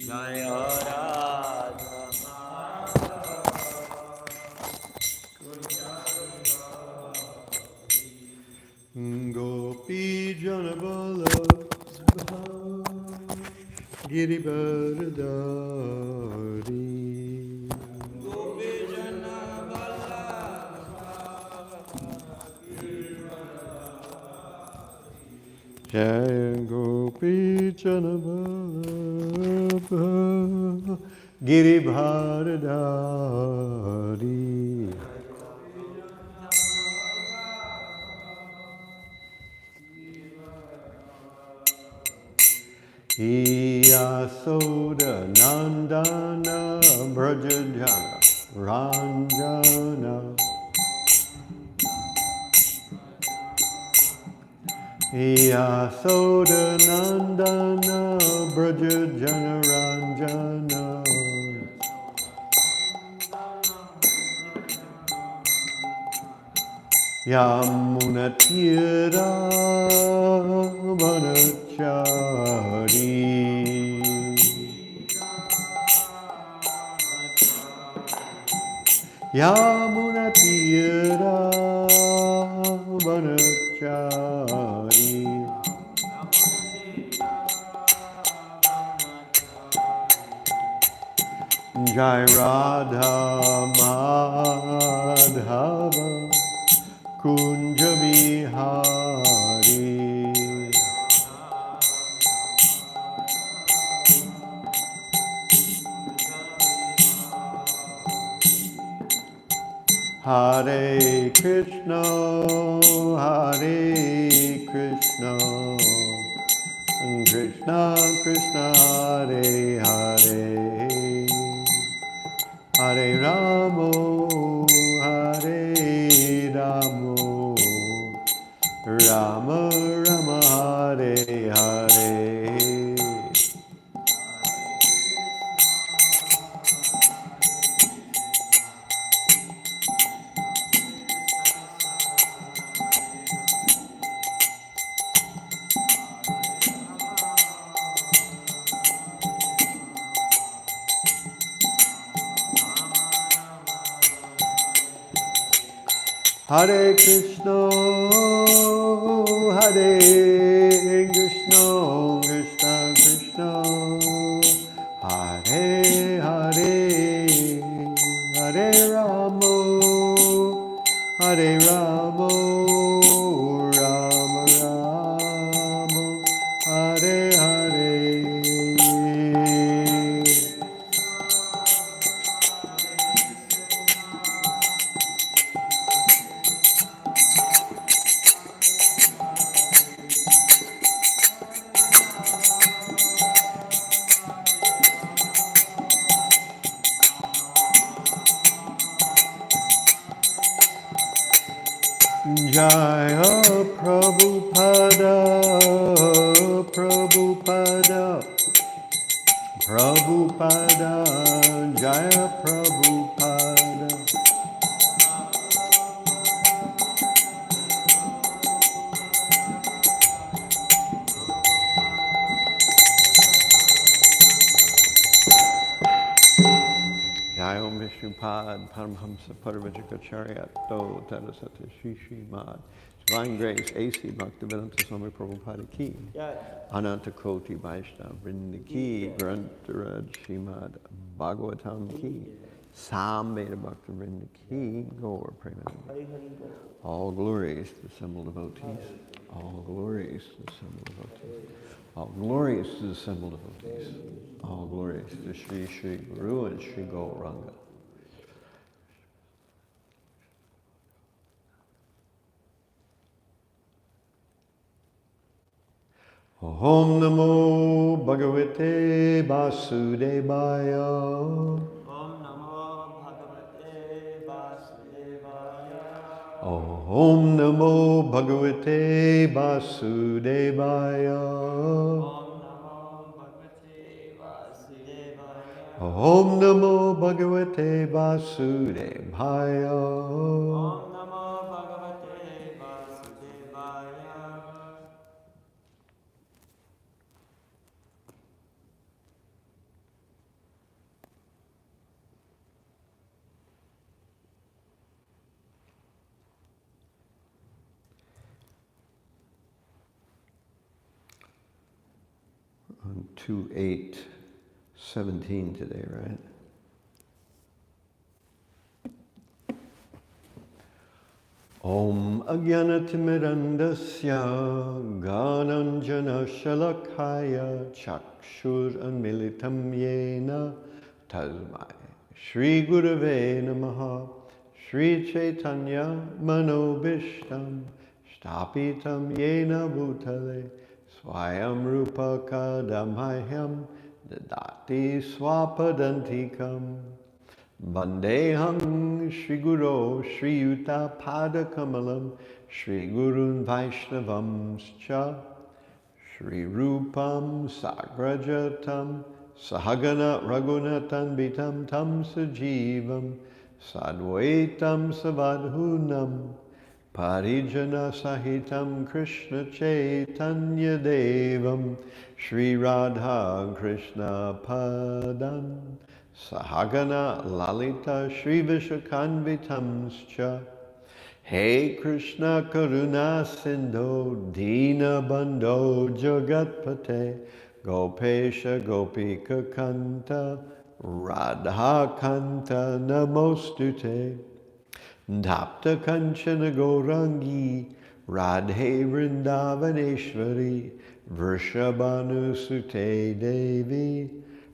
Jaya Radha Gopi Janabala Girivardhari Gopi Janabala Jaya Gopi Janabala Girivardhari Yasoda Nandana Brajajana Ranjana Yasoda Nandana Brajajana Ranjana Yamunatira Vanachari Yamunatira Vanachari Jai Radha Madhava Kunja Vihari Hare Krishna Hare Krishna Krishna Krishna Hare Hare Hare Ramo Hare Ramo Rama Rama Hare Hare Hare Krishna, Hare Krishna, Krishna Krishna, Hare Hare, Hare Rama, Hare Rama, Rama Rama, Hare Hare. Jaya Prabhupada, Prabhupada, Prabhupada, Jaya Prabhupada. Jaya Om Vishnupad, Paramhamsa Parvajikacharya, Do Tadasata Śrīmad. Divine Grace, A.C. Bhaktivedanta Swami Prabhupada Ki. Ananta Koti Vaishnava Vrinda Ki. Grantaraj Śrīmad-Bhāgavatam Ki. Samveda Bhakta Vrinda Ki. Gaur Premanandi. All glories to the assembled devotees. All glories to the assembled devotees. All glories to the assembled devotees. All glories to Shri Shri Guru and Shri Gauranga. Om Namo Bhagavate Vasudevaya. Om Namo Bhagavate Vasudevaya. Om Namo Bhagavate Vasudevaya. Om Namo Bhagavate Vasudevaya. Om Namo Bhagavate Vasudevaya. on 2/8/17 today, right? Om Ajnanatimidandasya Gananjana Shalakaya Chakshur Anmilitam Yena Tasmai Shri Gurave Namaha Shri Chaitanya Manobishtam Stapitam Yena Bhutale Swayam Rupa Kadamaham Dadati Swapadantikam Vandeham Shri Guru Shri Yuta Padakamalam Shri Gurun Vaishnavamscha Shri Rupam Sagrajatam Sahagana Raghunatan Bitam Tam Sajivam Sadvaitam Savadhunam Parijana Sahitam Krishna Chaitanya Devam Shri Radha Krishna Padam Sahagana Lalita Shri Vishakanvitamscha Hey Krishna Karuna Sindho Dina Bandho Jagatpate Gopesha Gopika Kanta Radha Kanta Namostute Dapta Kanchana Gaurangi Radhe Vrindavaneshwari Vrishabhanu Sute Devi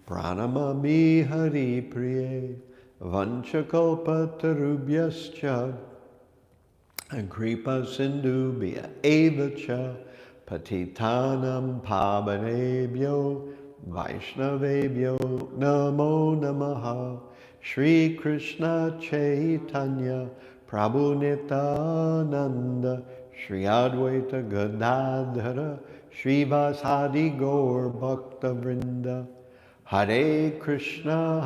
Pranamami Hari Priye Vanchakalpa Tarubhyascha Kripa Sindhubhya Evacha Patitanam Pavanebhyo Vaishnavebhyo Namo Namaha Shri Krishna Chaitanya Prabhu Nityananda Shri Advaita Gadadhara Shri Vasadi Gaur Bhakta Vrinda Hare Krishna,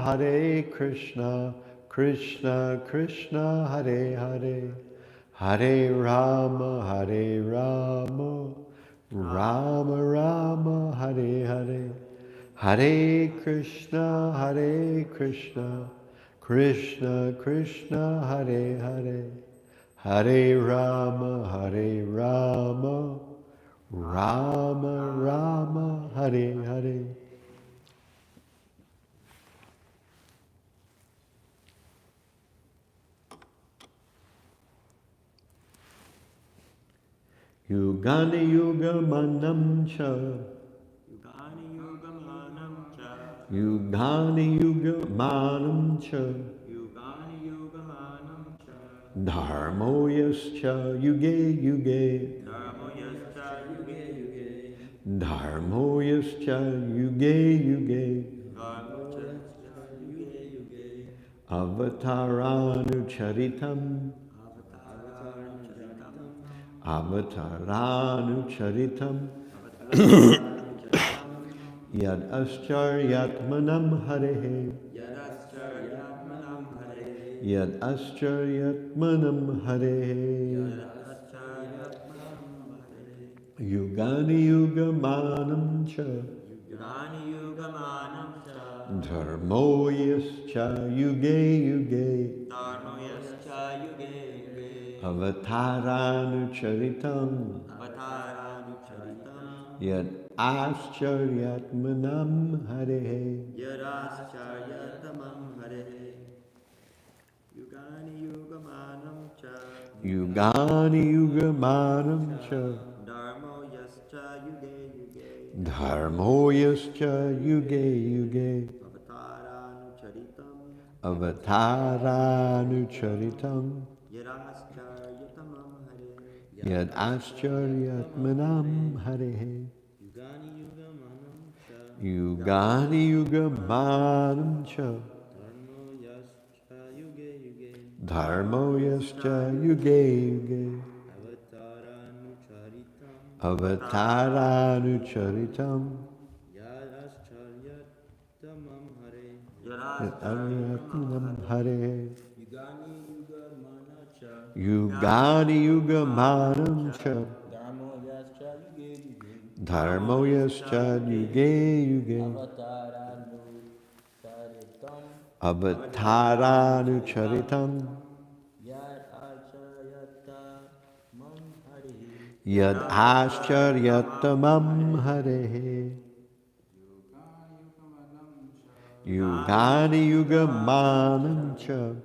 Krishna Krishna, Hare Hare, Hare Rama, Rama Rama, Hare Hare, Hare Krishna, Krishna Krishna, Hare Hare, Hare Rama, Rama Rama, Hare Hare. Yugani Yugamanam cha Yugani Yugamanam cha Yugani Yugamanam cha Yugani Yugamanam cha Dharmo yascha Yuge Yuge Dharmo yascha Yuge Yuge Dharmo yascha Yuge Yuge Dharmo yascha Yuge Yuge Avataranu Charitam Avataranu Charitam Yad Ascharyaatmanam Harehe Yad Ascharyaatmanam Harehe Yugani Yugamanam cha Yugani Yugamanam cha Dharmo yascha Yuge Yuge Dharmo yascha Yuge Yuge Avataranu Charitam Avataranu Charitam Yad Ascharyaatmanam Harehe Yadaschayatamam Hare Yugani Yugamanam cha Yugani Yugamanam cha Dharmo yascha Yuge Yuge Dharmo yascha Yuge Yuge Avataranu Charitam Avataranu Charitam Yadaschayatamam Hare Yad Ascharyaatmanam Harehe Yugani Yugamanam cha Yugani Yugamanam cha Dharmo yascha Dharmo yascha Yuge Yuge Yuge Yuge Avataranu Avataranu Charitam Charitam Yadaschayatamam Hare Yad Hare Yugani Yugamanam cha Yugani Yugamanam cha Dharmo yascha Yuge Yuge Dharmo yascha Yuge Yuge Avataranu Avataranu Charitam Charitam Yad Ascharyatamam Hare Yad Ascharyatamam Harehe Yugani Yuga Manam Cha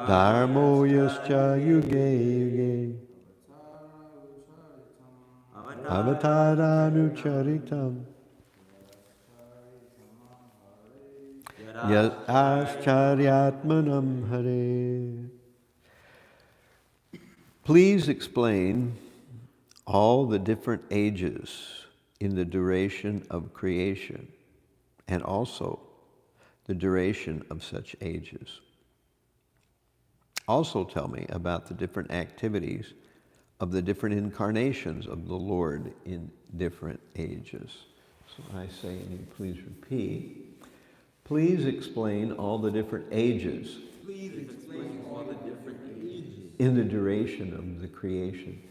Dharmo Yascha Yuge Yuge Avataranucharitam Yat Ascharyaatmanam Hare. Please explain all the different ages in the duration of creation and also the duration of such ages. Also tell me about the different activities of the different incarnations of the Lord in different ages. So I say, and you please repeat. Please explain all the different ages. Please explain all the different ages In the duration of the creation.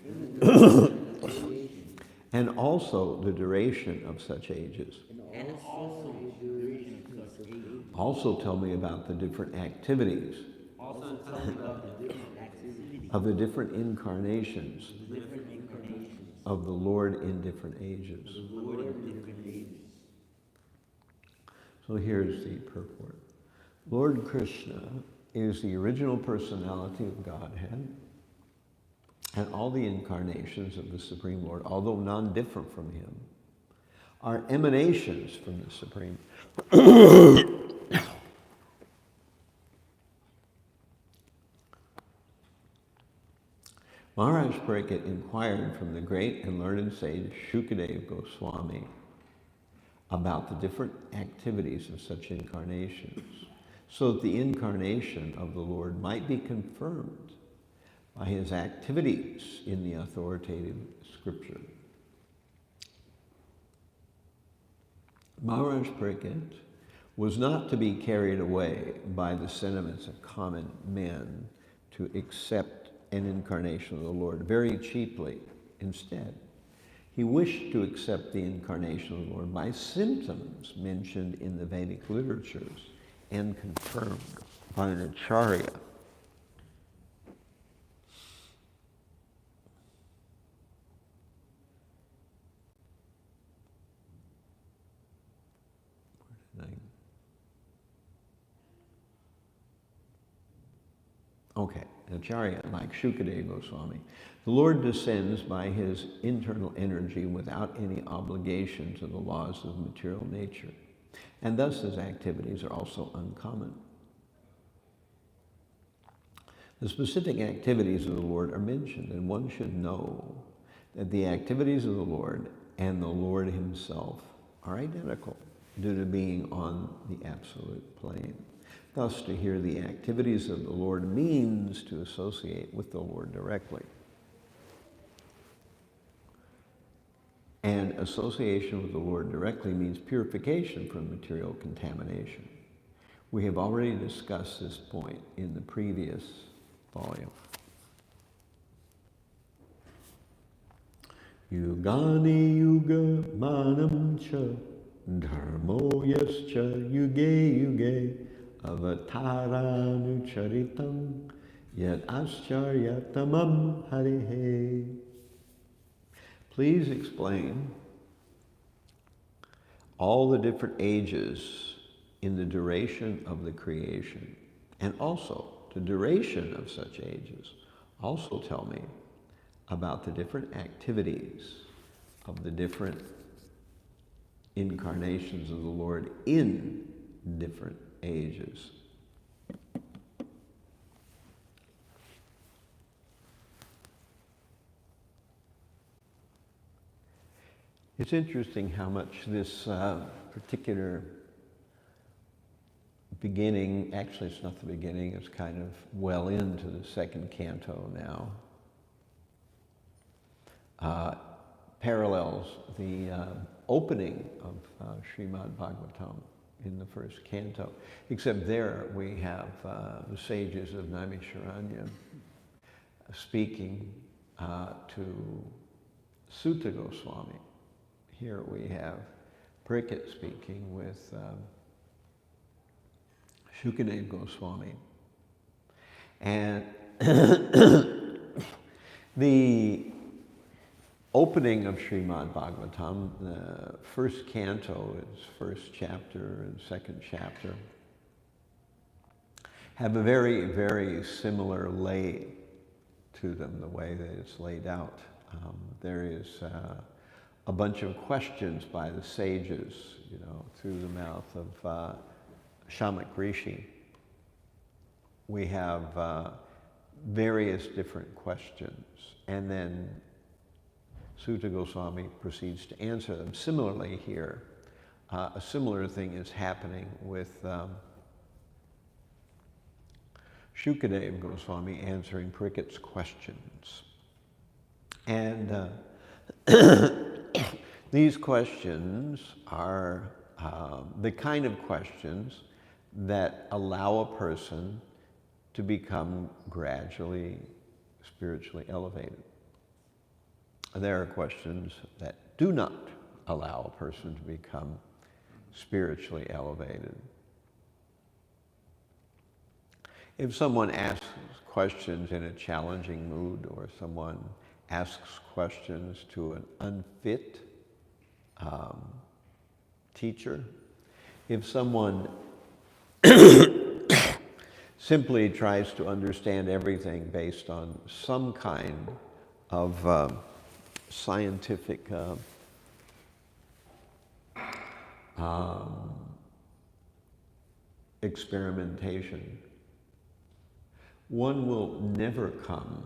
And also the duration of such ages. Also tell me about the different activities of the different incarnations of the Lord in different ages. So here's the purport. Lord Krishna is the original personality of Godhead, and all the incarnations of the Supreme Lord, although non-different from him, are emanations from the Supreme. Maharaj Pariksit inquired from the great and learned sage Shukadeva Goswami about the different activities of such incarnations, so that the incarnation of the Lord might be confirmed by his activities in the authoritative scripture. Maharaj Pariksit was not to be carried away by the sentiments of common men to accept an incarnation of the Lord very cheaply. Instead, he wished to accept the incarnation of the Lord by symptoms mentioned in the Vedic literatures and confirmed by an acharya. Okay, an acharya like Shukadeva Goswami. The Lord descends by his internal energy without any obligation to the laws of material nature, and thus his activities are also uncommon. The specific activities of the Lord are mentioned, and one should know that the activities of the Lord and the Lord himself are identical due to being on the absolute plane. Thus, to hear the activities of the Lord means to associate with the Lord directly. And association with the Lord directly means purification from material contamination. We have already discussed this point in the previous volume. Yugani yuga manam cha dharmo yascha yuge yuge avataranucharitam yat ascharyatamam harihe. Please explain all the different ages in the duration of the creation, and also the duration of such ages. Also tell me about the different activities of the different incarnations of the Lord in different ages. It's interesting how much this particular beginning, actually it's not the beginning, it's kind of well into the second canto now, parallels the opening of Śrīmad-Bhāgavatam in the first canto, except there we have the sages of Naimisharanya speaking to Sutta Goswami. Here we have Pariksit speaking with Shukadeva Goswami. And the opening of Śrīmad-Bhāgavatam, the first canto, its first chapter and second chapter, have a very, very similar lay to them, the way that it's laid out. There is a bunch of questions by the sages, through the mouth of Shamak Rishi. We have various different questions, and then Sutta Goswami proceeds to answer them. Similarly here, a similar thing is happening with Shukadeva Goswami answering Parikshit's questions. And these questions are the kind of questions that allow a person to become gradually spiritually elevated. There are questions that do not allow a person to become spiritually elevated. If someone asks questions in a challenging mood, or someone asks questions to an unfit teacher, if someone simply tries to understand everything based on some kind of scientific experimentation, one will never come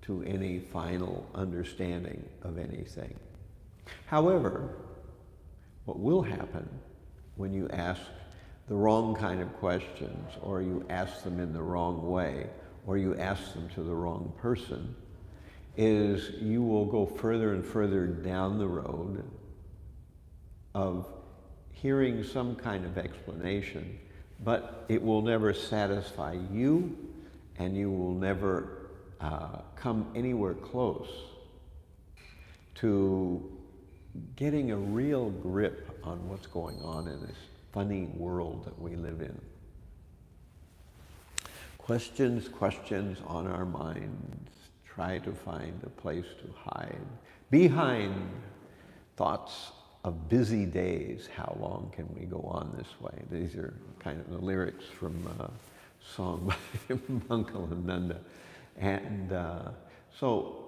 to any final understanding of anything. However, what will happen when you ask the wrong kind of questions, or you ask them in the wrong way, or you ask them to the wrong person, is you will go further and further down the road of hearing some kind of explanation, but it will never satisfy you, and you will never come anywhere close to getting a real grip on what's going on in this funny world that we live in. Questions on our minds. Try to find a place to hide. Behind thoughts of busy days, how long can we go on this way? These are kind of the lyrics from a song by Bankalananda. And so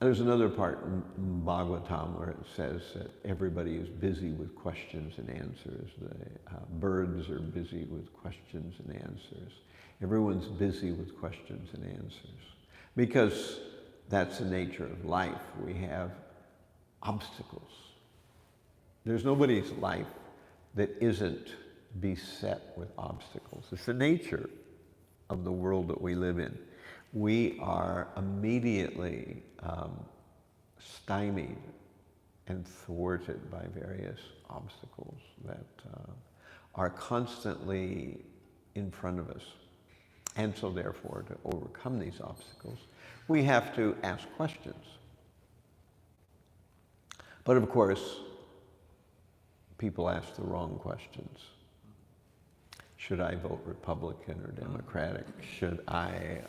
there's another part in Bhagavatam where it says that everybody is busy with questions and answers. The birds are busy with questions and answers. Everyone's busy with questions and answers. Because that's the nature of life. We have obstacles. There's nobody's life that isn't beset with obstacles. It's the nature of the world that we live in. We are immediately stymied and thwarted by various obstacles that are constantly in front of us. And so therefore, to overcome these obstacles, we have to ask questions. But of course, people ask the wrong questions. Should I vote Republican or Democratic? Should I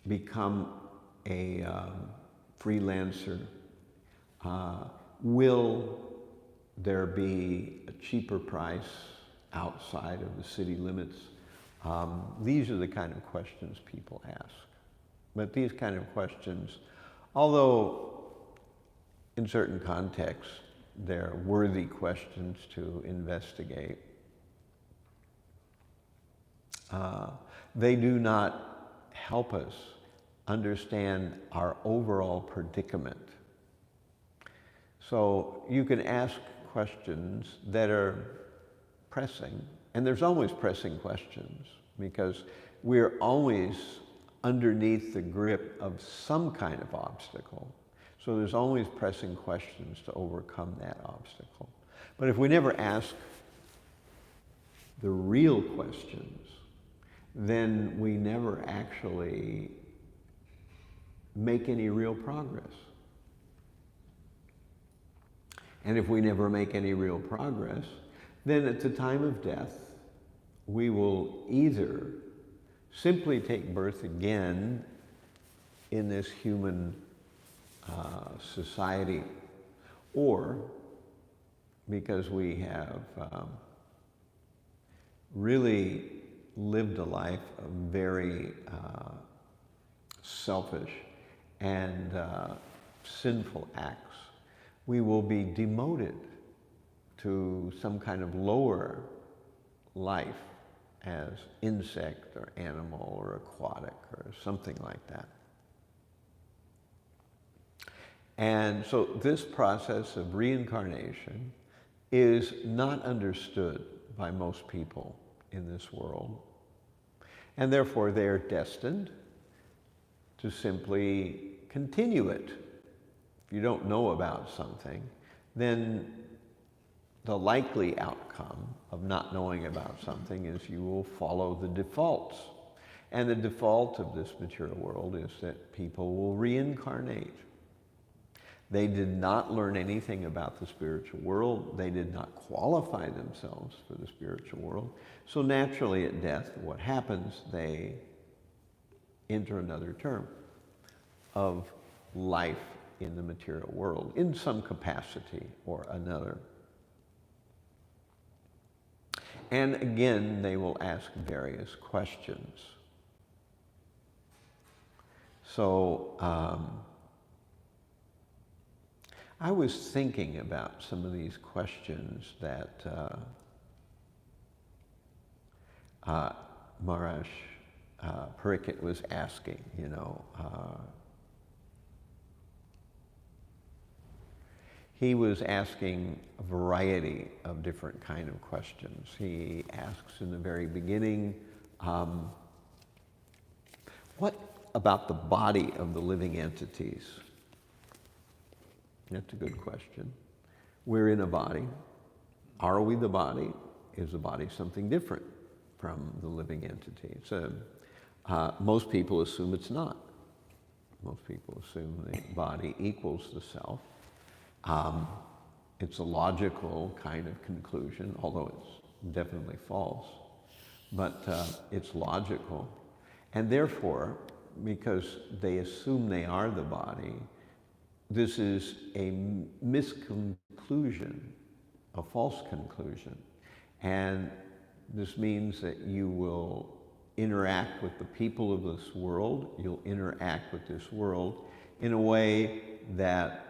become a freelancer? Will there be a cheaper price outside of the city limits? These are the kind of questions people ask. But these kind of questions, although in certain contexts they're worthy questions to investigate, they do not help us understand our overall predicament. So you can ask questions that are pressing, and there's always pressing questions, because we're always underneath the grip of some kind of obstacle. So there's always pressing questions to overcome that obstacle. But if we never ask the real questions, then we never actually make any real progress. And if we never make any real progress, then at the time of death, we will either simply take birth again in this human society, or because we have really lived a life of very selfish and sinful acts, we will be demoted to some kind of lower life as insect or animal or aquatic or something like that. And so this process of reincarnation is not understood by most people in this world. And therefore they are destined to simply continue it. If you don't know about something, then the likely outcome of not knowing about something is you will follow the defaults. And the default of this material world is that people will reincarnate. They did not learn anything about the spiritual world. They did not qualify themselves for the spiritual world. So naturally at death, what happens, they enter another term of life in the material world in some capacity or another. And again, they will ask various questions. So I was thinking about some of these questions that Maharaj Pariksit was asking, you know. He was asking a variety of different kind of questions. He asks in the very beginning, what about the body of the living entities? That's a good question. We're in a body. Are we the body? Is the body something different from the living entity? So most people assume it's not. Most people assume the body equals the self. It's a logical kind of conclusion, although it's definitely false, but it's logical. And therefore, because they assume they are the body, this is a misconclusion, a false conclusion. And this means that you will interact with the people of this world, you'll interact with this world in a way that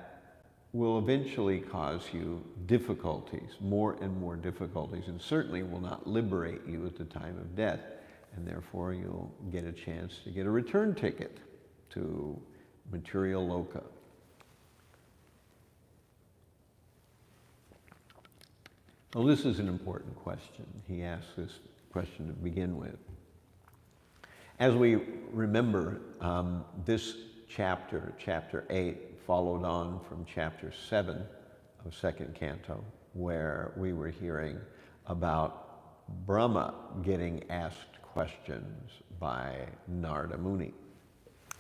will eventually cause you difficulties, more and more difficulties, and certainly will not liberate you at the time of death, and therefore you'll get a chance to get a return ticket to material loka. Well, this is an important question. He asks this question to begin with. As we remember, this chapter, chapter 8, followed on from chapter 7 of second canto, where we were hearing about Brahma getting asked questions by Narada Muni.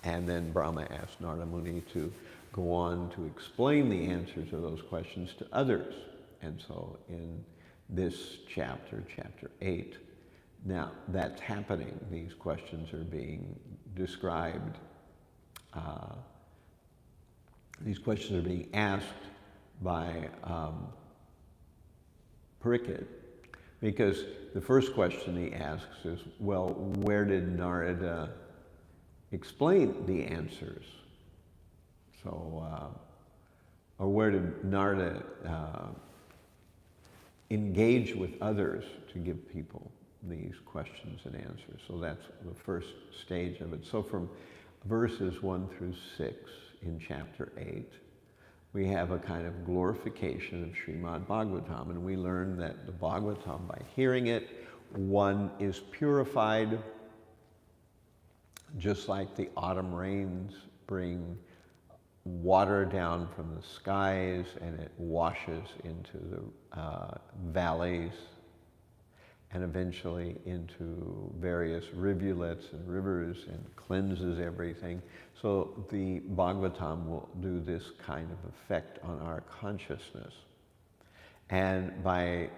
And then Brahma asked Narada Muni to go on to explain the answers to those questions to others. And so in this chapter, chapter 8, now that's happening. These questions are being described. These questions are being asked by Pariksit, because the first question he asks is, well, where did Narada explain the answers? So, or where did Narada engage with others to give people these questions and answers? So that's the first stage of it. So from verses 1 through 6 in chapter 8, we have a kind of glorification of Śrīmad-Bhāgavatam, and we learn that the Bhagavatam, by hearing it, one is purified, just like the autumn rains bring water down from the skies and it washes into the valleys and eventually into various rivulets and rivers and cleanses everything. So the Bhagavatam will do this kind of effect on our consciousness. And by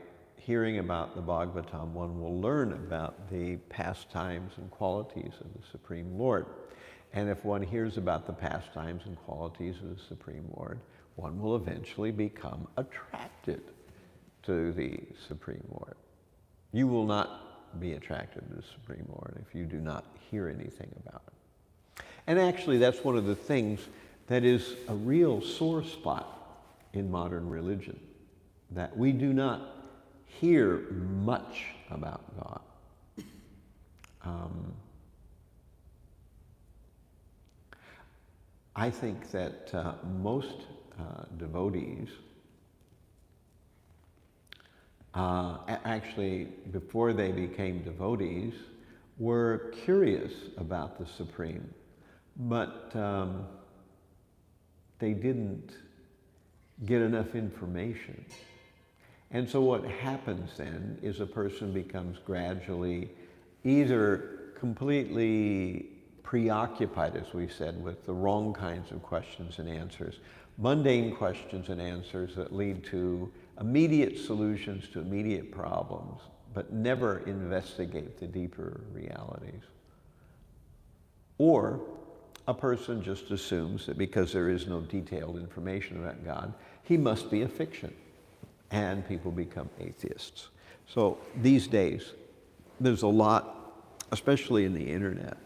hearing about the Bhagavatam, one will learn about the pastimes and qualities of the Supreme Lord. And if one hears about the pastimes and qualities of the Supreme Lord, one will eventually become attracted to the Supreme Lord. You will not be attracted to the Supreme Lord if you do not hear anything about it. And actually, that's one of the things that is a real sore spot in modern religion, that we do not hear much about God. I think that most devotees, actually before they became devotees, were curious about the Supreme, but they didn't get enough information. And so what happens then is a person becomes gradually either completely preoccupied, as we said, with the wrong kinds of questions and answers, mundane questions and answers that lead to immediate solutions to immediate problems, but never investigate the deeper realities. Or a person just assumes that because there is no detailed information about God, he must be a fiction, and people become atheists. So these days, there's a lot, especially in the internet,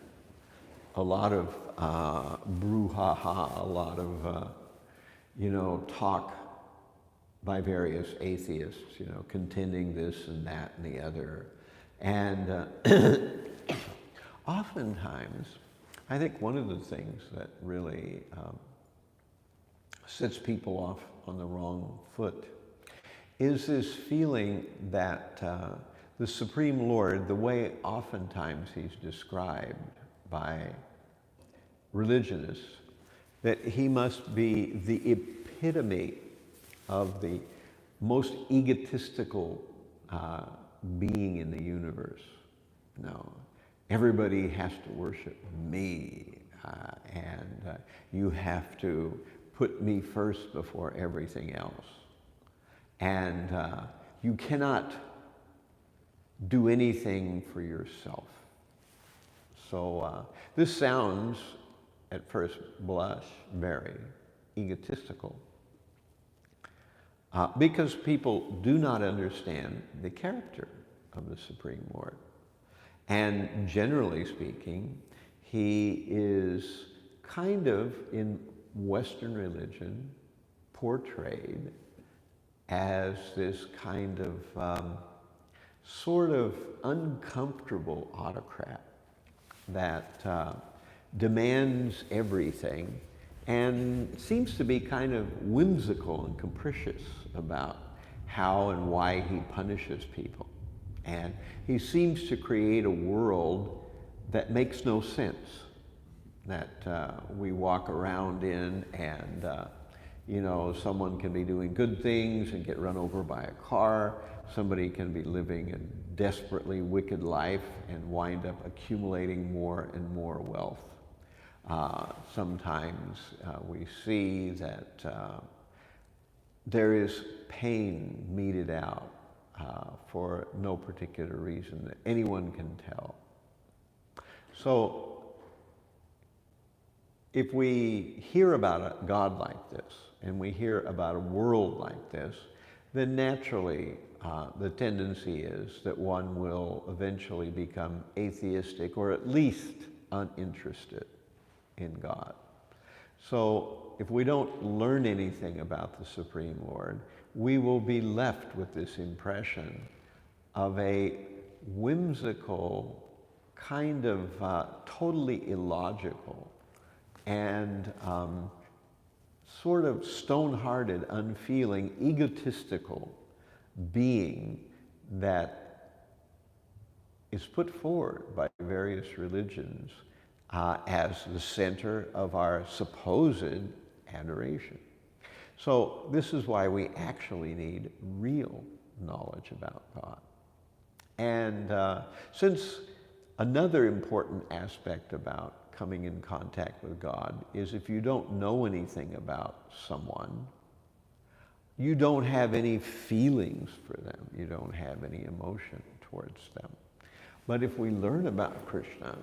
a lot of brouhaha, a lot of, talk by various atheists, contending this and that and the other. And oftentimes, I think one of the things that really sets people off on the wrong foot is this feeling that the Supreme Lord, the way oftentimes he's described by religionists, that he must be the epitome of the most egotistical being in the universe. No, everybody has to worship me, and you have to put me first before everything else. And you cannot do anything for yourself. So this sounds, at first blush, very egotistical, because people do not understand the character of the Supreme Lord. And generally speaking, he is kind of, in Western religion, portrayed as this kind of sort of uncomfortable autocrat that demands everything and seems to be kind of whimsical and capricious about how and why he punishes people. And he seems to create a world that makes no sense, that we walk around in, and someone can be doing good things and get run over by a car. Somebody can be living a desperately wicked life and wind up accumulating more and more wealth. Sometimes we see that there is pain meted out for no particular reason that anyone can tell. So if we hear about a God like this, and we hear about a world like this, then naturally the tendency is that one will eventually become atheistic, or at least uninterested in God. So if we don't learn anything about the Supreme Lord, we will be left with this impression of a whimsical, kind of totally illogical, and sort of stone-hearted, unfeeling, egotistical being that is put forward by various religions as the center of our supposed adoration. So this is why we actually need real knowledge about God. And since another important aspect about coming in contact with God is if you don't know anything about someone, you don't have any feelings for them. You don't have any emotion towards them. But if we learn about Krishna,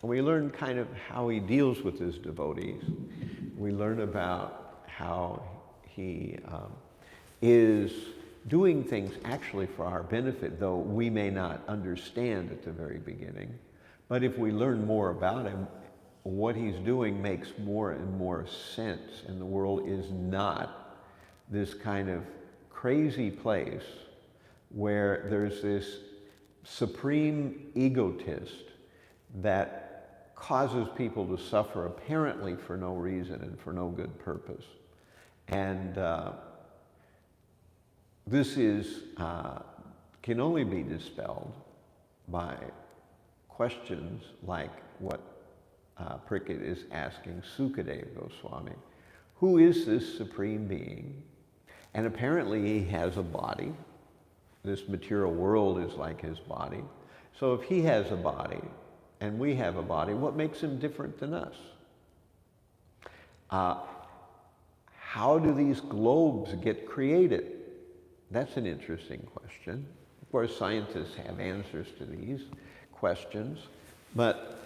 we learn kind of how he deals with his devotees. We learn about how he is doing things actually for our benefit, though we may not understand at the very beginning. But if we learn more about him, what he's doing makes more and more sense, and the world is not this kind of crazy place where there's this supreme egotist that causes people to suffer apparently for no reason and for no good purpose. And this can only be dispelled by questions like what Prickett is asking Sukadeva Goswami. Who is this supreme being? And apparently he has a body. This material world is like his body. So if he has a body and we have a body, what makes him different than us? How do these globes get created? That's an interesting question. Of course, scientists have answers to these questions, but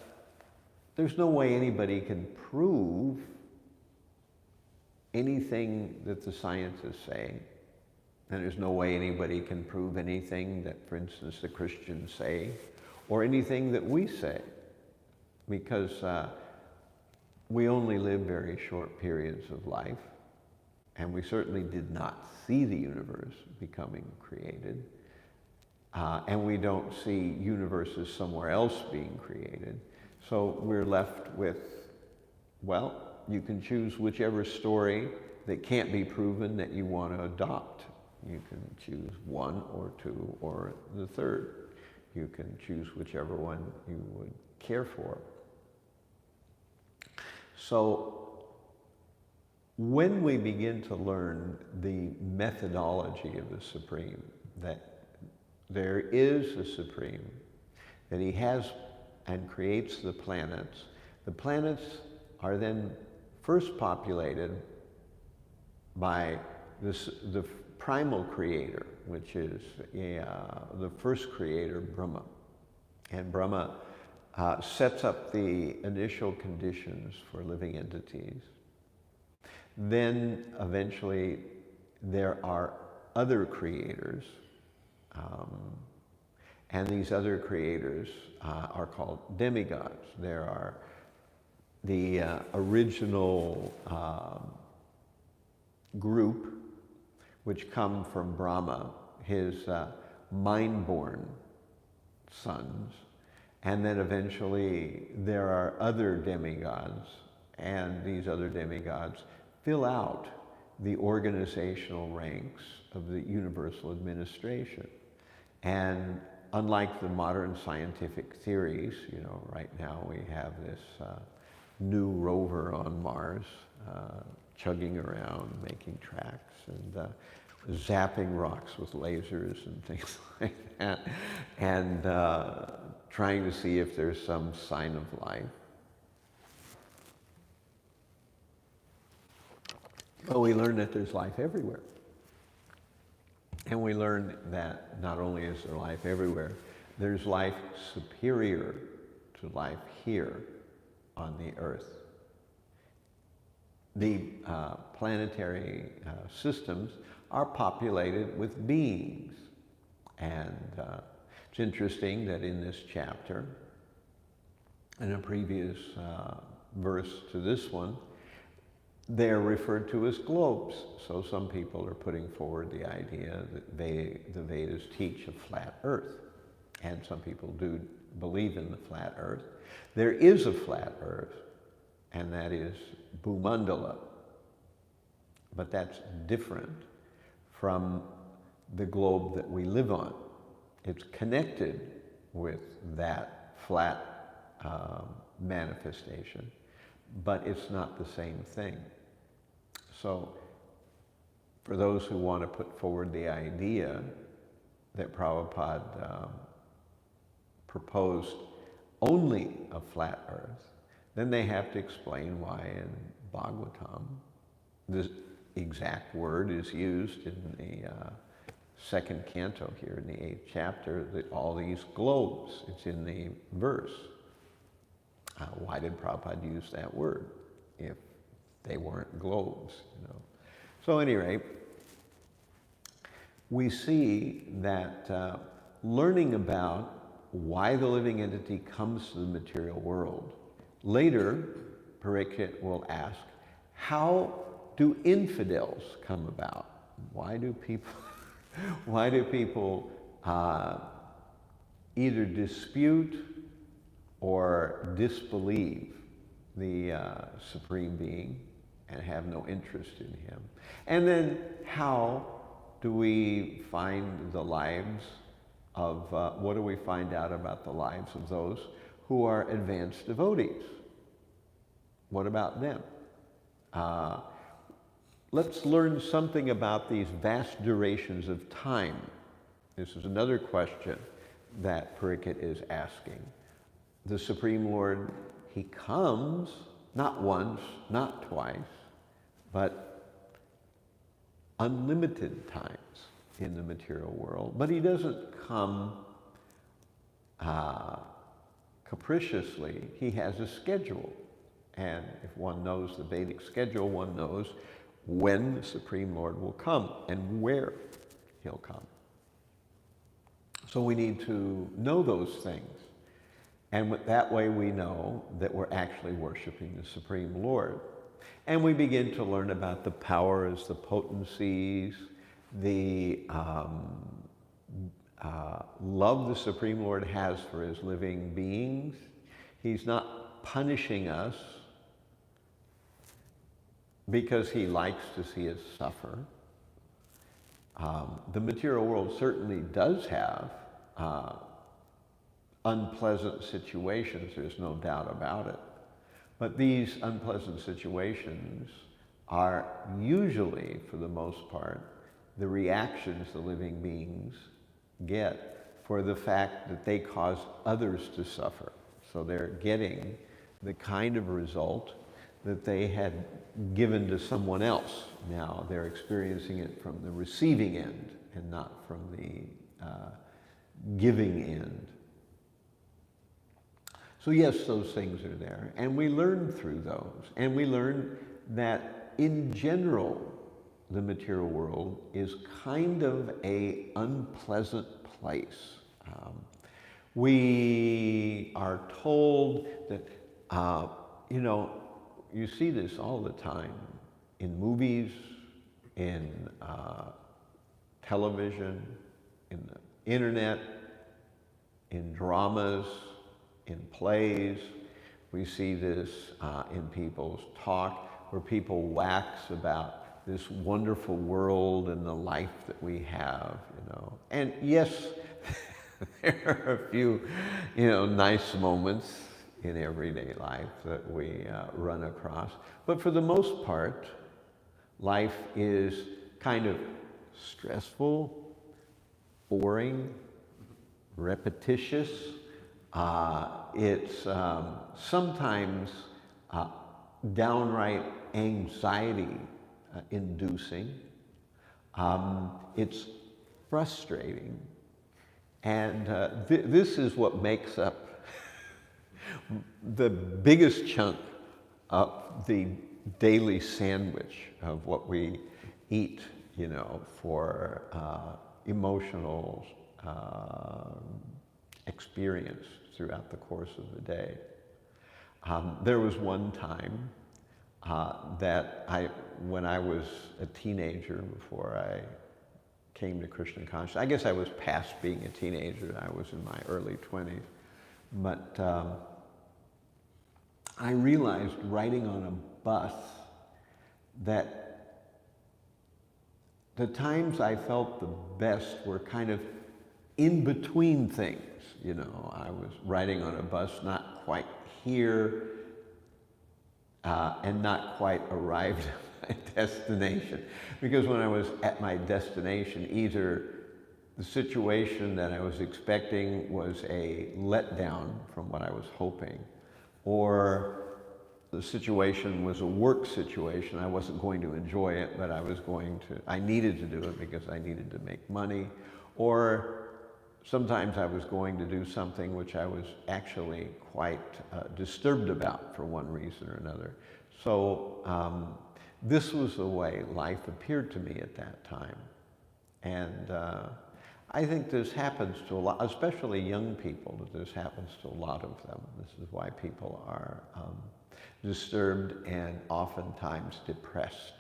there's no way anybody can prove anything that the scientists say, and there's no way anybody can prove anything that, for instance, the Christians say, or anything that we say, because we only live very short periods of life, and we certainly did not see the universe becoming created, and we don't see universes somewhere else being created. So we're left with, well, you can choose whichever story that can't be proven that you want to adopt. You can choose one or two or the third. You can choose whichever one you would care for. So when we begin to learn the methodology of the Supreme, that there is a Supreme, that he has and creates the planets are then first populated by the primal creator, which is the first creator, Brahma. And Brahma sets up the initial conditions for living entities. Then eventually there are other creators, and these other creators are called demigods. There are the original group, which come from Brahma, his mind-born sons, and then eventually there are other demigods, and these other demigods fill out the organizational ranks of the universal administration. And unlike the modern scientific theories, you know, right now we have this new rover on Mars, chugging around, making tracks, and zapping rocks with lasers and things like that, and trying to see if there's some sign of life. But we learn that there's life everywhere. And we learn that not only is there life everywhere, there's life superior to life here on the Earth. The planetary systems are populated with beings. And it's interesting that in this chapter, in a previous verse to this one, they're referred to as globes. So some people are putting forward the idea that the Vedas teach a flat Earth. And some people do believe in the flat Earth. There is a flat Earth, and that is Bhumandala. But that's different from the globe that we live on. It's connected with that flat manifestation, but it's not the same thing. So for those who want to put forward the idea that Prabhupada proposed only a flat Earth, then they have to explain why in Bhagavatam exact word is used in the second canto here in the 8th chapter, that all these globes, it's in the verse. Why did Prabhupada use that word if they weren't globes, you know? So at any rate, we see that learning about why the living entity comes to the material world. Later, Parikshit will ask, how do infidels come about? Why do people either dispute or disbelieve the Supreme Being and have no interest in him? And then how do we find the lives of, what do we find out about the lives of those who are advanced devotees? What about them? Let's learn something about these vast durations of time. This is another question that Parikshit is asking. The Supreme Lord, he comes not once, not twice, but unlimited times in the material world. But he doesn't come capriciously. He has a schedule. And if one knows the Vedic schedule, one knows when the Supreme Lord will come and where he'll come. So we need to know those things. And that way we know that we're actually worshiping the Supreme Lord. And we begin to learn about the powers, the potencies, the love the Supreme Lord has for his living beings. He's not punishing us because he likes to see us suffer. The material world certainly does have unpleasant situations, there's no doubt about it. But these unpleasant situations are usually, for the most part, the reactions the living beings get for the fact that they cause others to suffer. So they're getting the kind of result that they had given to someone else. Now they're experiencing it from the receiving end and not from the giving end. So yes, those things are there, and we learn through those, and we learn that in general, the material world is kind of an unpleasant place. We are told that, you know, you see this all the time in movies, in television, in the internet, in dramas, in plays. We see this in people's talk, where people wax about this wonderful world and the life that we have, you know. And yes, there are a few, you know, nice moments in everyday life that we run across. But for the most part, life is kind of stressful, boring, repetitious. It's sometimes downright anxiety inducing. It's frustrating. And this is what makes up the biggest chunk of the daily sandwich of what we eat, you know, for emotional experience throughout the course of the day. There was one time that when I was a teenager, before I came to Krishna consciousness, I guess I was past being a teenager, I was in my early 20s, but I realized riding on a bus that the times I felt the best were kind of in between things. You know, I was riding on a bus, not quite here, and not quite arrived at my destination. Because when I was at my destination, either the situation that I was expecting was a letdown from what I was hoping, or the situation was a work situation. I wasn't going to enjoy it, but I needed to do it because I needed to make money. Or sometimes I was going to do something which I was actually quite disturbed about for one reason or another. So this was the way life appeared to me at that time. And I think this happens to a lot, especially young people, that this happens to a lot of them. This is why people are disturbed and oftentimes depressed.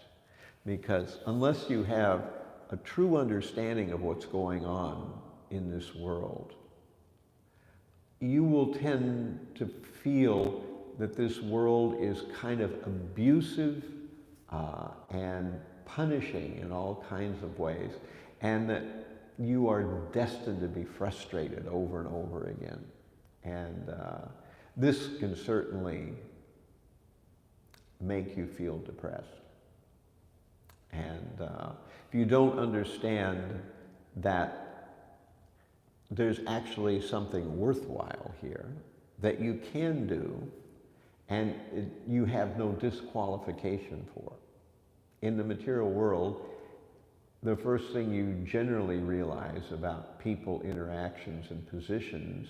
Because unless you have a true understanding of what's going on in this world, you will tend to feel that this world is kind of abusive and punishing in all kinds of ways, and that you are destined to be frustrated over and over again. And this can certainly make you feel depressed. And if you don't understand that there's actually something worthwhile here that you can do and you have no disqualification for. In the material world, the first thing you generally realize about people, interactions, and positions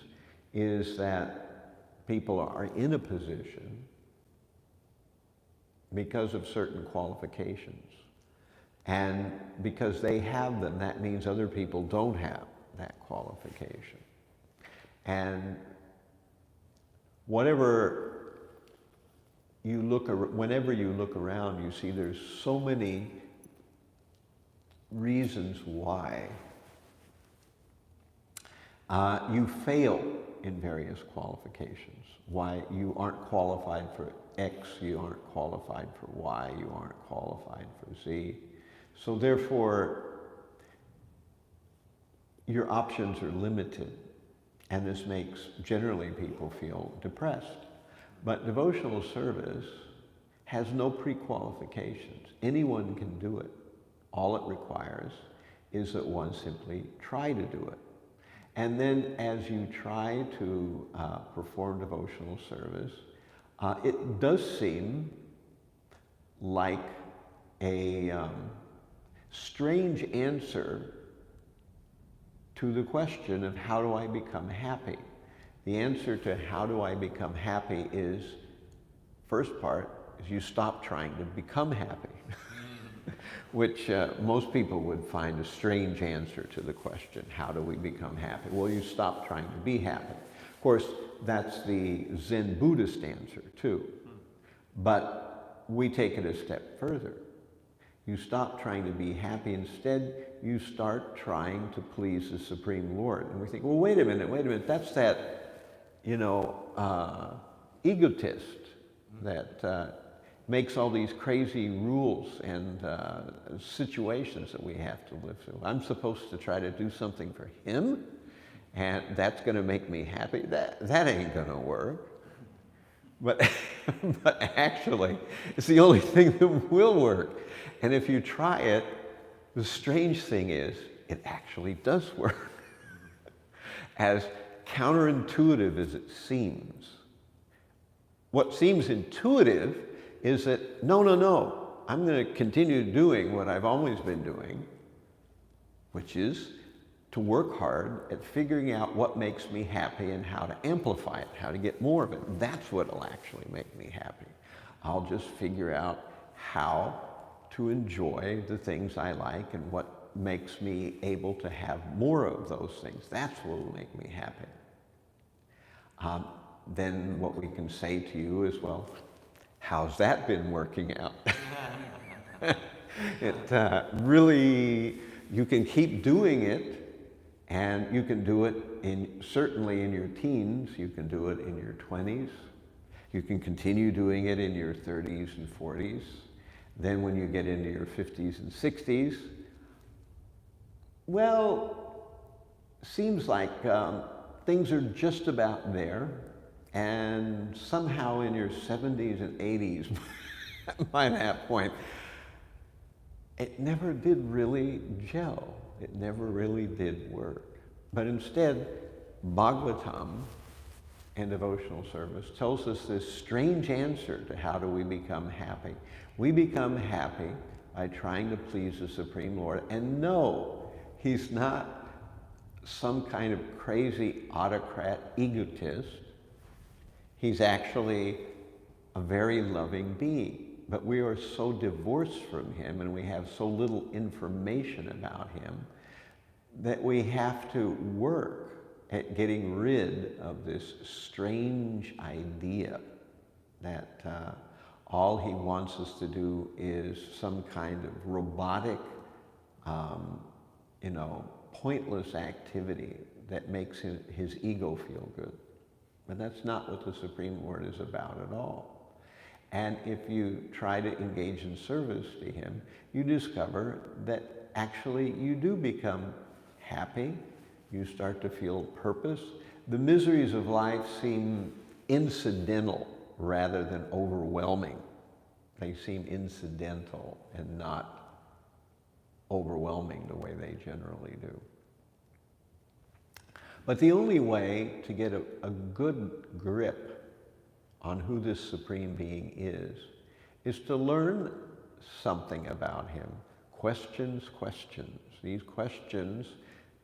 is that people are in a position because of certain qualifications. And because they have them, that means other people don't have that qualification. And whenever you look around, you see there's so many reasons why you fail in various qualifications. Why you aren't qualified for X, you aren't qualified for Y, you aren't qualified for Z. So therefore, your options are limited, and this makes generally people feel depressed. But devotional service has no pre-qualifications. Anyone can do it. All it requires is that one simply try to do it. And then as you try to perform devotional service, it does seem like a strange answer to the question of how do I become happy? The answer to how do I become happy is, first part, is you stop trying to become happy. Which most people would find a strange answer to the question, how do we become happy? Well, you stop trying to be happy. Of course, that's the Zen Buddhist answer too. But we take it a step further. You stop trying to be happy. Instead, you start trying to please the Supreme Lord. And we think, well, wait a minute, that's that, egotist that makes all these crazy rules and situations that we have to live through. I'm supposed to try to do something for him, and that's going to make me happy. That ain't going to work. But actually, it's the only thing that will work. And if you try it, the strange thing is, it actually does work. As counterintuitive as it seems. What seems intuitive is that, no, I'm going to continue doing what I've always been doing, which is to work hard at figuring out what makes me happy and how to amplify it, how to get more of it. That's what will actually make me happy. I'll just figure out how to enjoy the things I like and what makes me able to have more of those things. That's what will make me happy. Then what we can say to you is, well, how's that been working out? It really, you can keep doing it, and you can do it certainly in your teens, you can do it in your 20s, you can continue doing it in your 30s and 40s. Then when you get into your 50s and 60s, well, seems like things are just about there, and somehow in your 70s and 80s, by that point, it never did really gel. It never really did work. But instead, Bhagavatam and devotional service tells us this strange answer to how do we become happy. We become happy by trying to please the Supreme Lord. And no, he's not some kind of crazy autocrat egotist. He's actually a very loving being. But we are so divorced from him and we have so little information about him that we have to work at getting rid of this strange idea that all he wants us to do is some kind of robotic, pointless activity that makes his ego feel good. But that's not what the Supreme Lord is about at all. And if you try to engage in service to him, you discover that actually you do become happy. You start to feel purpose. The miseries of life seem incidental rather than overwhelming. They seem incidental and not overwhelming the way they generally do. But the only way to get a good grip on who this Supreme Being is to learn something about him. Questions. These questions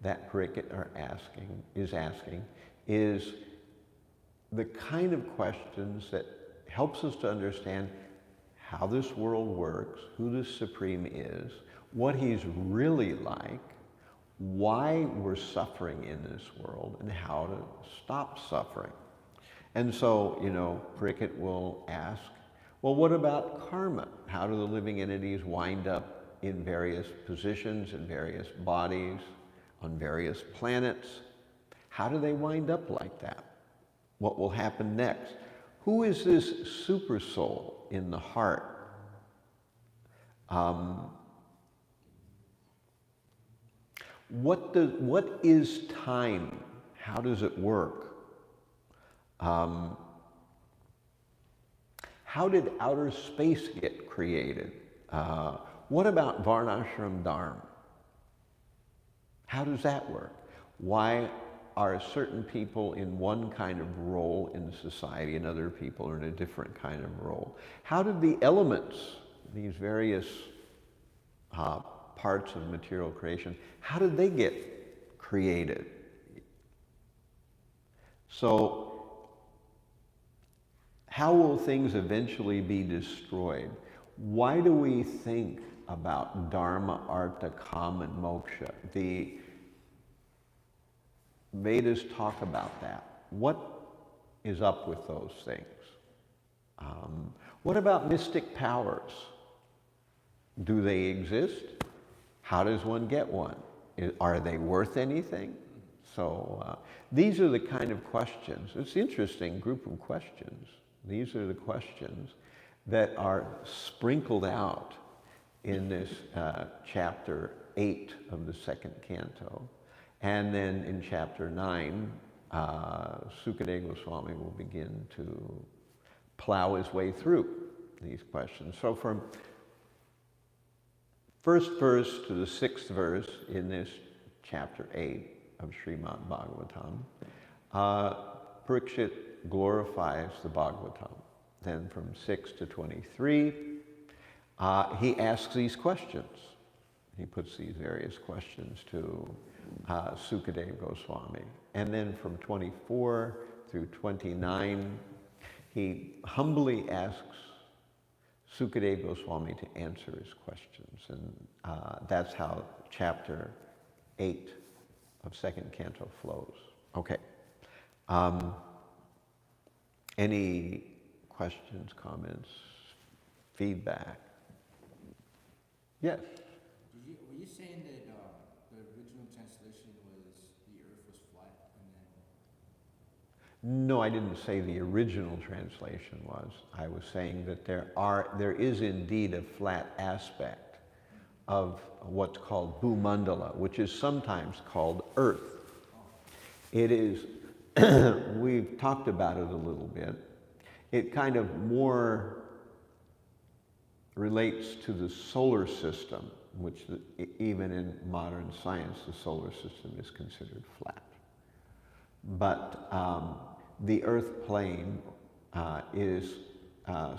that Parikshit is asking is the kind of questions that helps us to understand how this world works, who the Supreme is, what he's really like, why we're suffering in this world, and how to stop suffering. And so, Parikshit will ask, well, what about karma? How do the living entities wind up in various positions, in various bodies, on various planets? How do they wind up like that? What will happen next? Who is this super soul in the heart? What is time? How does it work? How did outer space get created? What about Varnashram Dharma? How does that work? Why are certain people in one kind of role in society and other people are in a different kind of role? How did the elements, these various parts of material creation, how did they get created? So, how will things eventually be destroyed? Why do we think about dharma, artha, kama, and moksha? The Vedas talk about that. What is up with those things? What about mystic powers? Do they exist? How does one get one? Are they worth anything? So these are the kind of questions. It's an interesting group of questions. These are the questions that are sprinkled out in this chapter 8 of the second canto. And then in chapter 9, Sukadeva Goswami will begin to plow his way through these questions. So from first verse to the 6th verse in this chapter 8 of Śrīmad-Bhāgavatam, Parikshit glorifies the Bhagavatam. Then from 6 to 23, he asks these questions. He puts these various questions to Sukadeva Goswami. And then from 24 through 29, he humbly asks Sukadeva Goswami to answer his questions. And that's how chapter 8 of second canto flows. Okay. Any questions, comments, feedback? Yes? Were you saying that the original translation was the earth was flat and then... No, I didn't say the original translation was. I was saying that there is indeed a flat aspect of what's called Bhumandala, which is sometimes called Earth. It is, we've talked about it a little bit. It kind of more relates to the solar system, which even in modern science, the solar system is considered flat. But the earth plane is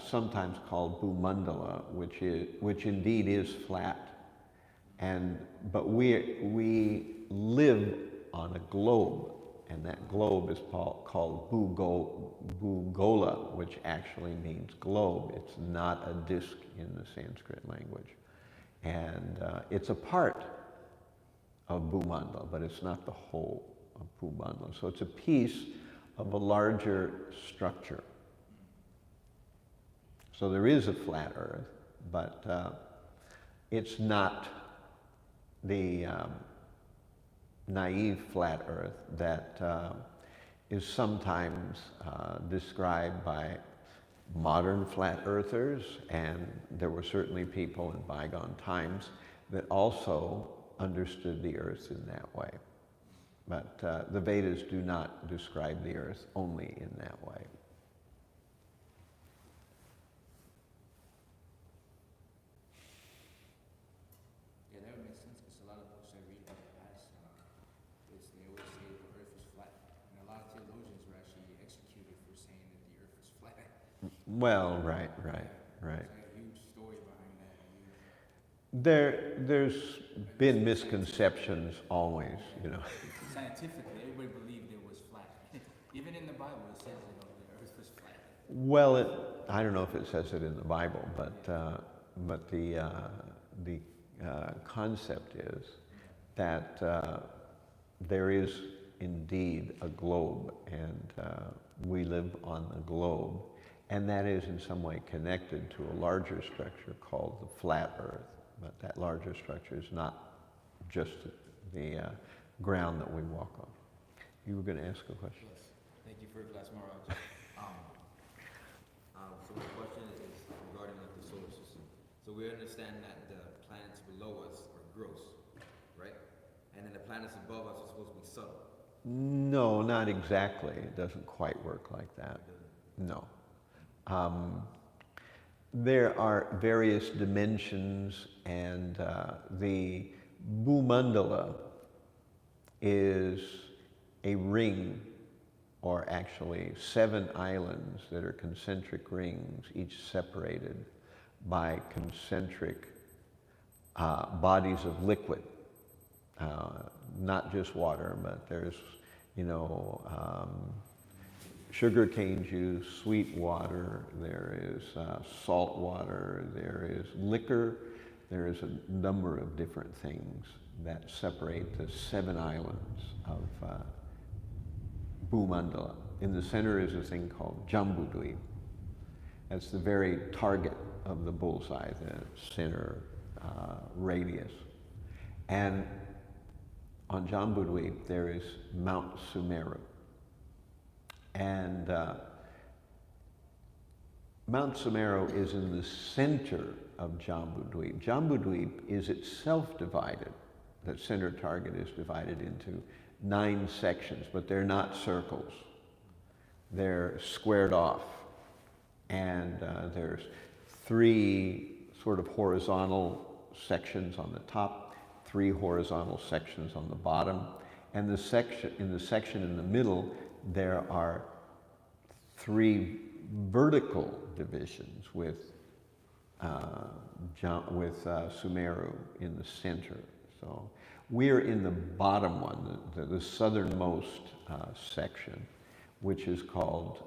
sometimes called Bhumandala, which indeed is flat. But we live on a globe, and that globe is called Bhugola, which actually means globe. It's not a disk in the Sanskrit language. And it's a part of Bhumandala, but it's not the whole of Bhumandala. So it's a piece of a larger structure. So there is a flat earth, but it's not the naive flat earth that is sometimes described by modern flat earthers, and there were certainly people in bygone times that also understood the earth in that way. But the Vedas do not describe the earth only in that way. Yeah, that would make sense, because a lot of books I read in the past, they always say the earth is flat. And a lot of theologians were actually executed for saying that the earth is flat. Well, right. There's like a huge story behind that. There's been misconceptions always, you know. Scientifically, everybody believed it was flat. Even in the Bible, it says the earth was flat. Well, I don't know if it says it in the Bible, but the concept is that there is indeed a globe, and we live on the globe, and that is in some way connected to a larger structure called the flat earth. But that larger structure is not just the ground that we walk on. You were going to ask a question? Yes. Thank you for your class, Maharaj. So my question is regarding like the solar system. So we understand that the planets below us are gross, right? And then the planets above us are supposed to be subtle. No, not exactly. It doesn't quite work like that. No. There are various dimensions, and the Bhumandala is a ring, or actually 7 islands that are concentric rings, each separated by concentric bodies of liquid. Not just water, but there's, sugarcane juice, sweet water, there is salt water, there is liquor, there is a number of different things that separate the 7 islands of Bhumandala. In the center is a thing called Jambudvīpa. That's the very target of the bullseye, the center radius. And on Jambudvīpa there is Mount Sumeru. And Mount Sumeru is in the center of Jambudvīpa. Jambudvīpa is itself divided. That center target is divided into 9 sections, but they're not circles. They're squared off. And there's 3 sort of horizontal sections on the top, 3 horizontal sections on the bottom, and in the section in the middle, there are 3 vertical divisions with Sumeru in the center. So we're in the bottom one, the southernmost section, which is called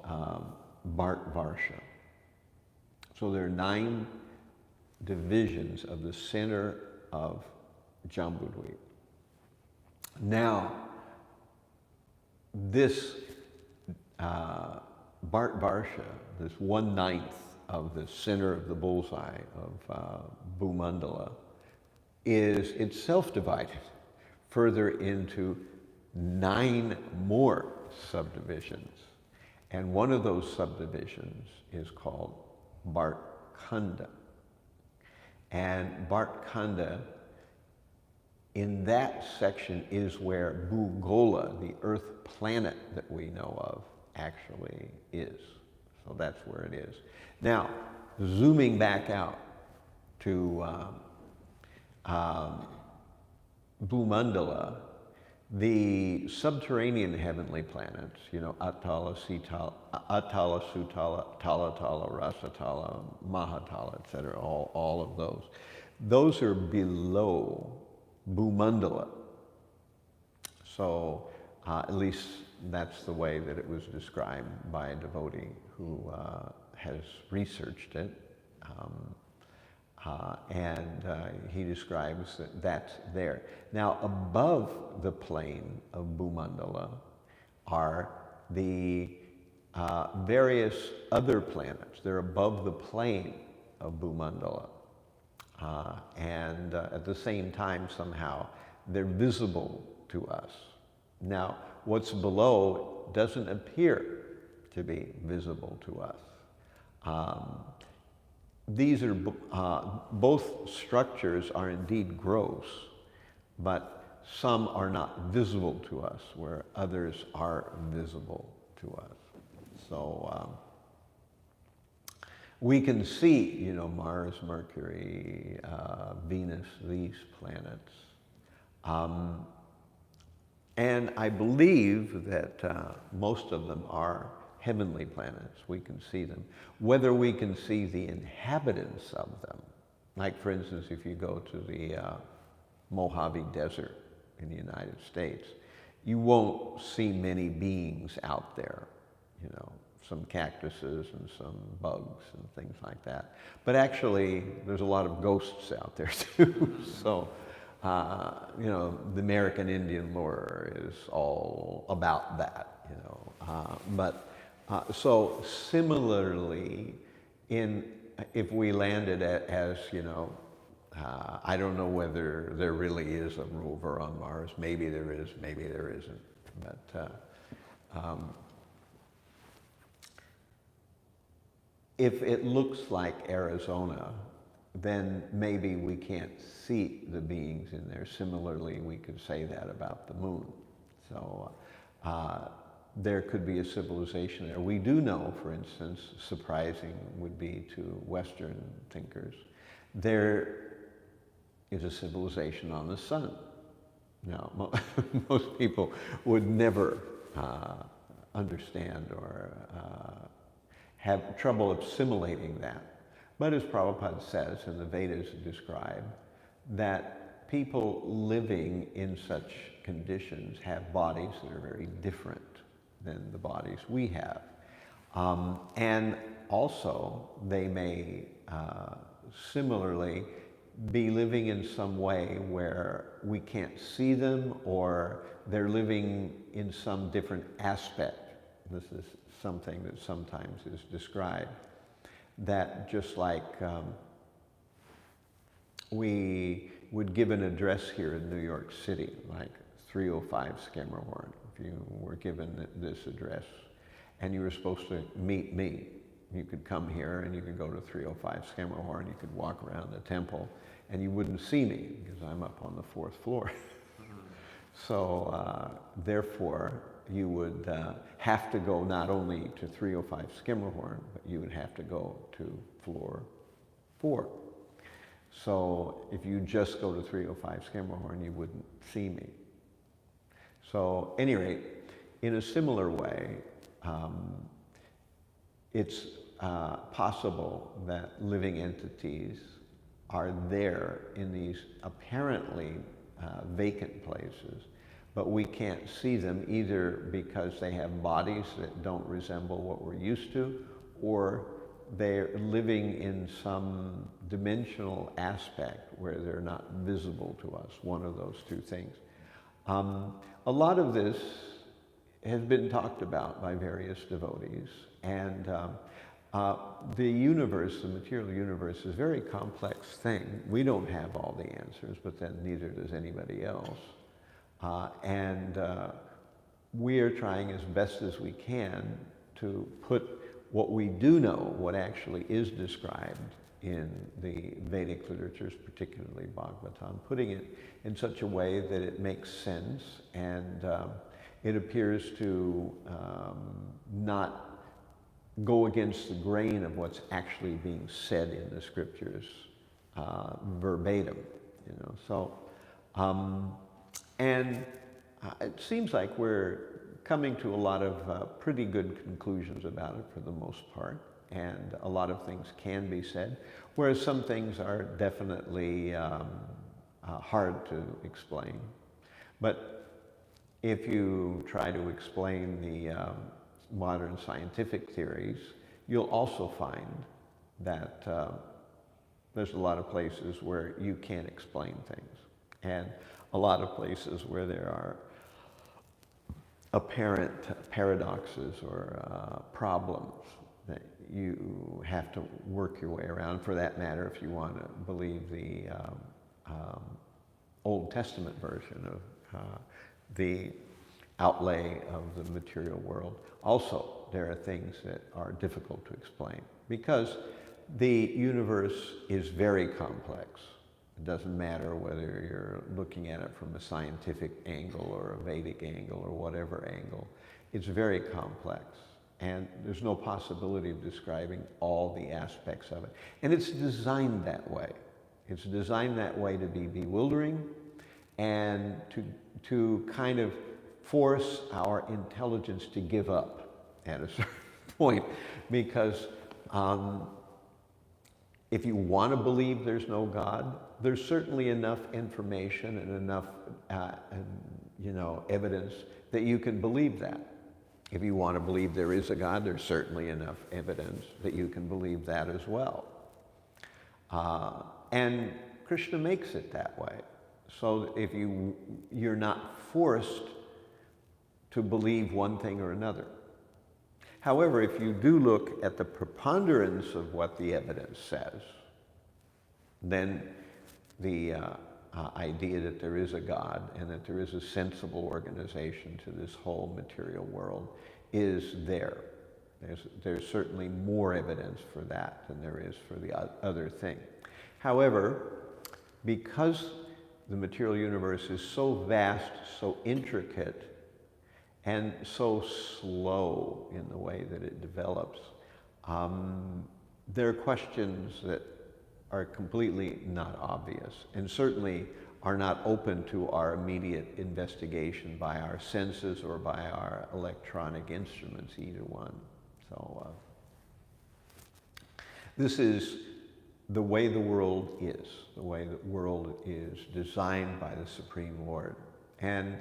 Bharatvarsha. So there are 9 divisions of the center of Jambudvīpa. Now, this Bharatvarsha, this 1/9 of the center of the bullseye of Bhumandala, is itself divided further into 9 more subdivisions. And one of those subdivisions is called Bharatkhanda. And Bharatkhanda, in that section, is where Bhugola, the Earth planet that we know of, actually is. So that's where it is. Now, zooming back out to Bhumandala, The subterranean heavenly planets, you know, Atala, Sitala, Atala, Sutala, Talatala, Rasatala, Mahatala, etc., all of those are below Bhumandala. So at least that's the way that it was described by a devotee who has researched it. And he describes that that's there. Now, above the plane of Bhumandala are the various other planets. They're above the plane of Bhumandala. And at the same time, somehow, they're visible to us. Now, what's below doesn't appear to be visible to us. These are, both structures are indeed gross, but some are not visible to us, where others are visible to us. So we can see, you know, Mars, Mercury, Venus, these planets. And I believe that most of them are heavenly planets. We can see them. Whether we can see the inhabitants of them, like for instance, if you go to the Mojave Desert in the United States, you won't see many beings out there, you know, some cactuses and some bugs and things like that. But actually, there's a lot of ghosts out there too. So, you know, the American Indian lore is all about that, you know. So similarly, if we landed as, you know, I don't know whether there really is a rover on Mars. Maybe there is, maybe there isn't. But if it looks like Arizona, then maybe we can't see the beings in there. Similarly, we could say that about the moon. So there could be a civilization there. We do know, for instance, surprising would be to Western thinkers, there is a civilization on the sun. Now, most people would never understand or have trouble assimilating that. But as Prabhupada says, and the Vedas describe, that people living in such conditions have bodies that are very different than the bodies we have. And also, they may similarly be living in some way where we can't see them, or they're living in some different aspect. This is something that sometimes is described. That just like we would give an address here in New York City, like 305 Schermerhorn, if you were given this address and you were supposed to meet me, you could come here and you could go to 305 Schermerhorn, you could walk around the temple and you wouldn't see me because I'm up on the 4th floor. So therefore, you would have to go not only to 305 Schermerhorn, but you would have to go to floor 4. So if you just go to 305 Schermerhorn, you wouldn't see me. So at any rate, in a similar way, it's possible that living entities are there in these apparently vacant places, but we can't see them either because they have bodies that don't resemble what we're used to, or they're living in some dimensional aspect where they're not visible to us, one of those two things. A lot of this has been talked about by various devotees, and the universe, the material universe, is a very complex thing. We don't have all the answers, but then neither does anybody else. We are trying as best as we can to put what we do know, what actually is described in the Vedic literatures, particularly Bhagavatam, putting it in such a way that it makes sense and it appears to not go against the grain of what's actually being said in the scriptures verbatim, you know. So, it seems like we're coming to a lot of pretty good conclusions about it for the most part, and a lot of things can be said, whereas some things are definitely hard to explain. But if you try to explain the modern scientific theories, you'll also find that there's a lot of places where you can't explain things, and a lot of places where there are apparent paradoxes or problems that you have to work your way around. For that matter, if you want to believe the Old Testament version of the outlay of the material world, also there are things that are difficult to explain because the universe is very complex. It doesn't matter whether you're looking at it from a scientific angle or a Vedic angle or whatever angle. It's very complex, and there's no possibility of describing all the aspects of it. And it's designed that way. It's designed that way to be bewildering and to kind of force our intelligence to give up at a certain point, because if you want to believe there's no God, there's certainly enough information and enough evidence that you can believe that. If you want to believe there is a God, there's certainly enough evidence that you can believe that as well. And Krishna makes it that way. So if you're not forced to believe one thing or another. However, if you do look at the preponderance of what the evidence says, then the idea that there is a God and that there is a sensible organization to this whole material world is there. There's certainly more evidence for that than there is for the other thing. However, because the material universe is so vast, so intricate, and so slow in the way that it develops, there are questions that are completely not obvious, and certainly are not open to our immediate investigation by our senses or by our electronic instruments, either one. So this is the way the world is, the way the world is designed by the Supreme Lord. And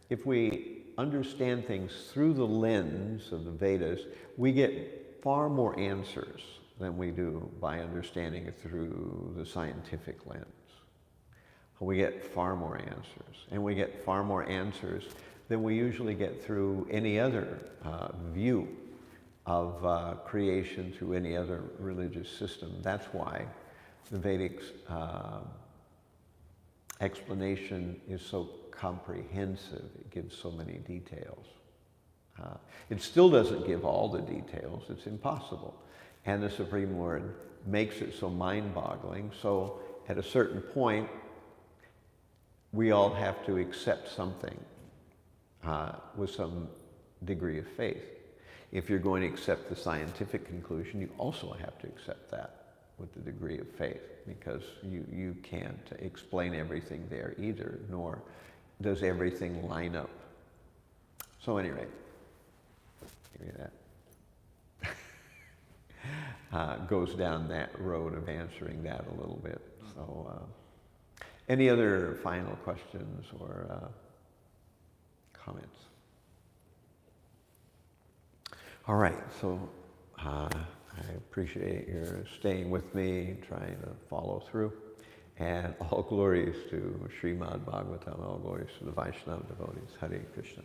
if we understand things through the lens of the Vedas, we get far more answers than we do by understanding it through the scientific lens. We get far more answers, and we get far more answers than we usually get through any other view of creation through any other religious system. That's why the Vedic explanation is so comprehensive. It gives so many details. It still doesn't give all the details. It's impossible. And the Supreme Lord makes it so mind-boggling. So at a certain point, we all have to accept something with some degree of faith. If you're going to accept the scientific conclusion, you also have to accept that with the degree of faith, because you can't explain everything there either, nor does everything line up. So anyway, give me that. Goes down that road of answering that a little bit. So any other final questions or comments? All right, so I appreciate your staying with me, trying to follow through. And all glories to Śrīmad-Bhāgavatam, all glories to the Vaishnava devotees. Hare Krishna.